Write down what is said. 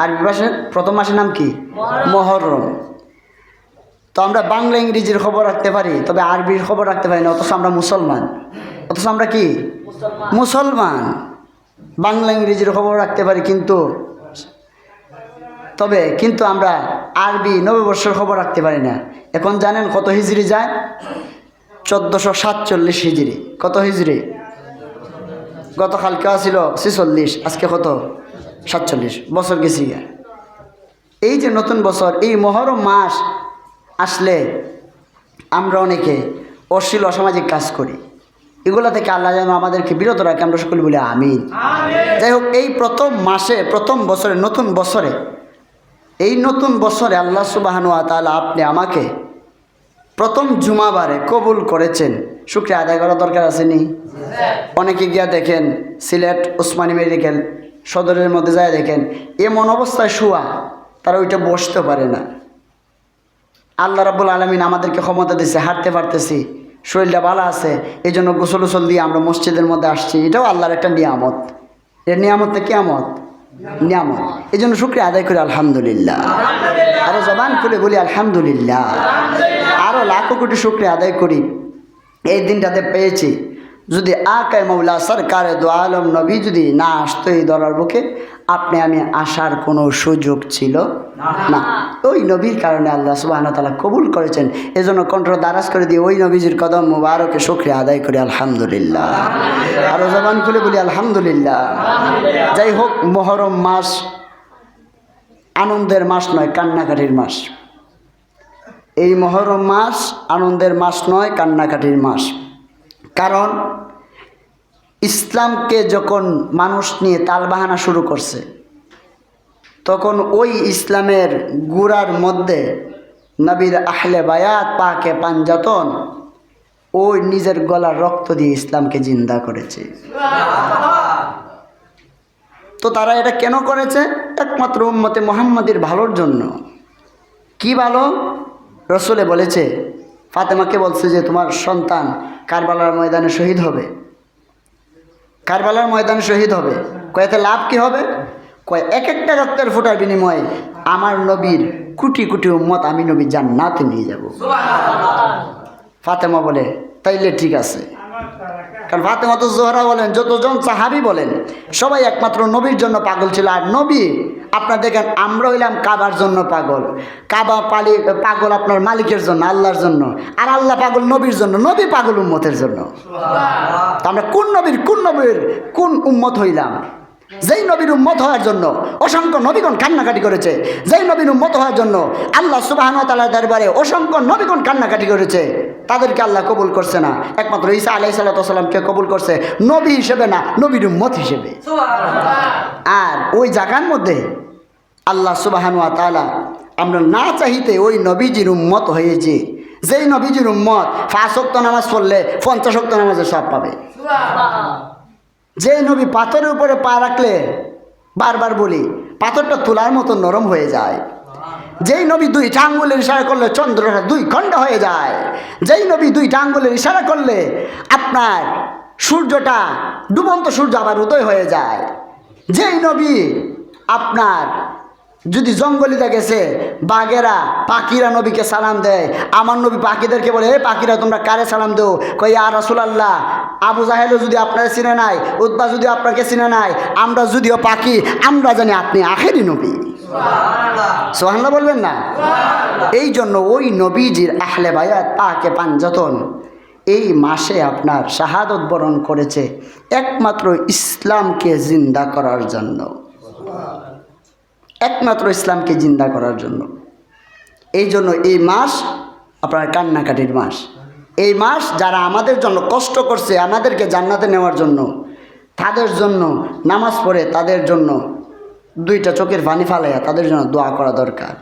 আরবি ভাষার প্রথম মাসের নাম কি? মুহররম। তো আমরা বাংলা ইংরেজির খবর রাখতে পারি, তবে আরবির খবর রাখতে পারি না, অথচ আমরা মুসলমান। অথচ আমরা কি? মুসলমান। বাংলা ইংরেজির খবর রাখতে পারি কিন্তু আমরা আরবি নববর্ষের খবর রাখতে পারি না। এখন জানেন কত হিজরি যায়? 1447 হিজরি। কত হিজরি? গতকালকে ছিল 46, আজকে কত? 47 বছর গেছি। এই যে নতুন বছর, এই মুহররম মাস আসলে আমরা অনেকে অশ্লীল অসামাজিক কাজ করি। এগুলা থেকে আল্লাহ যেন আমাদেরকে বিরত রাখে, আমরা সকলে বলি আমিন। যাই হোক, এই প্রথম মাসে, প্রথম বছরে, নতুন বছরে, এই নতুন বছরে আল্লাহ সুবহানাহু ওয়া তাআলা আপনি আমাকে প্রথম জুমাবারে কবুল করেছেন, শুকরিয়া আদায় করা দরকার আসেনি? অনেকে গিয়া দেখেন সিলেট ওসমানী মেডিকেল সদরের মধ্যে যায় দেখেন এমন অবস্থায় শোয়া, তারা ওইটা বসতে পারে না। আল্লাহ রাব্বুল আলামিন আমাদেরকে ক্ষমতা দিচ্ছে, হাঁটতে পারতেছি, শরীরটা ভালো আছে, এই জন্য গোসল উসল দিয়ে আমরা মসজিদের মধ্যে আসছি। এটাও আল্লাহর একটা নিয়ামত। এর নিয়ামতটা কিয়ামত, নিয়ামত। এই জন্য শুকরিয়া আদায় করি আলহামদুলিল্লাহ। আরো জবান খুলে বলি আলহামদুলিল্লাহ। আরো লাখো কোটি শুকরিয়া আদায় করি এই দিনটাতে পেয়েছি। যদি আকায়ে মাওলা সরকারে দো আলম নবী যদি না আসতো এই দরার বুকে, আপনি আমি আসার কোনো সুযোগ ছিল না। ওই নবীর কারণে আল্লাহ সুবহানাহু ওয়া তাআলা কবুল করেছেন। এজন্য কণ্ঠ দারাজ করে দিয়ে ওই নবীজির কদম মুবারকে শুকরিয়া আদায় করি আলহামদুলিল্লাহ। আরো জবান খুলে বলি আলহামদুলিল্লাহ। যাই হোক, মুহররম মাস আনন্দের মাস নয়, কান্নাকাটির মাস। এই মুহররম মাস আনন্দের মাস নয়, কান্নাকাটির মাস। কারণ ইসলামকে যখন মানুষ নিয়ে তালবাহানা শুরু করছে, তখন ওই ইসলামের গুড়ার মধ্যে নবীর আহলে বায়াত পাকে পাঞ্জাতন ওই নিজের গলার রক্ত দিয়ে ইসলামকে জিন্দা করেছে। তো তারা এটা কেন করেছে? একমাত্র উম্মতে মুহাম্মাদের ভালোর জন্য। কি ভালো? রসুলে বলেছে, ফাতেমাকে বলছে যে তোমার সন্তান কারবালার ময়দানে শহীদ হবে, কারবালার ময়দানে শহীদ হবে। কয়েতে লাভ কি হবে? কয় এক একটা রক্তের ফোঁটার বিনিময়ে আমার নবীর কোটি কোটি উম্মত আমি নবী জান্নাতে নিয়ে যাব। ফাতেমা বলে তাইলে ঠিক আছে। কারণ ফাতেমা তো জোহরা বলেন, যতজন সাহাবী বলেন, সবাই একমাত্র নবীর জন্য পাগল ছিল। আর নবী আপনার দেখেন, আমরা হইলাম কাবার জন্য পাগল, কাবা পাগল আপনার মালিকের জন্য, আল্লাহর জন্য, আর আল্লাহ পাগল নবীর জন্য, নবী পাগল উম্মতের জন্য। তো আমরা কোন নবীর কোন উম্মত হইলাম? যেই নবীর উম্মত হওয়ার জন্য অসংখ্য নবীগণ কান্নাকাটি করেছে, যেই নবীর উম্মত হওয়ার জন্য আল্লাহ সুবহানাহু ওয়া তাআলার দরবারে অসংখ্য নবীগণ কান্নাকাটি করেছে, তাদেরকে আল্লাহ কবুল করছে না। একমাত্র ঈসা আলাইহিস সালামকে কবুল করছে, নবী হিসেবে না, নবীর উম্মত হিসেবে। আর ওই জায়গার মধ্যে আল্লাহ সুবহানাহু ওয়া তাআলা আমরা না চাইতে ওই নবীজির উম্মত হয়েছে। যেই নবীজির উম্মত 5 ওয়াক্ত নামাজ পড়লে 50 ওয়াক্ত নামাজের সওয়াব পাবে। যে নবী পাথরের উপরে পা রাখলে, বারবার বলি, পাথরটা তুলার মতো নরম হয়ে যায়। যেই নবী 2টা আঙ্গুলের ইশারা করলে চন্দ্রটা 2 খণ্ড হয়ে যায়। যেই নবী 2টা আঙ্গুলের ইশারা করলে আপনার সূর্যটা, ডুবন্ত সূর্য আবার উদয় হয়ে যায়। যেই নবী আপনার যদি জঙ্গলিতে গেছে, বাঘেরা পাখিরা নবীকে সালাম দেয়, আমার নবী পাখিদেরকে বলে, হে পাখিরা তোমরা কারে সালাম দেও? কই ইয়া রাসূলুল্লাহ, আবু জাহেলও যদি আপনাকে চিনে নাই, উতবা যদি আপনাকে চিনে নাই, আমরা যদিও পাখি, আমরা জানি আপনি আখেরি নবী। সুবহানাল্লাহ বলবেন না? এই জন্য ওই নবীজির আহলে বায়াত পাকে পাঞ্জাতন এই মাসে আপনার শাহাদত বরণ করেছে একমাত্র ইসলামকে জিন্দা করার জন্য, একমাত্র ইসলামকে জিন্দা করার জন্য। এই জন্য এই মাস আপনার কান্নাকাটির মাস। এই মাস যারা আমাদের জন্য কষ্ট করছে, আমাদেরকে জান্নাতে নেওয়ার জন্য, তাদের জন্য নামাজ পড়ে, তাদের জন্য 2টা চোখের পানি ফালাইয়া তাদের জন্য দোয়া করা দরকার।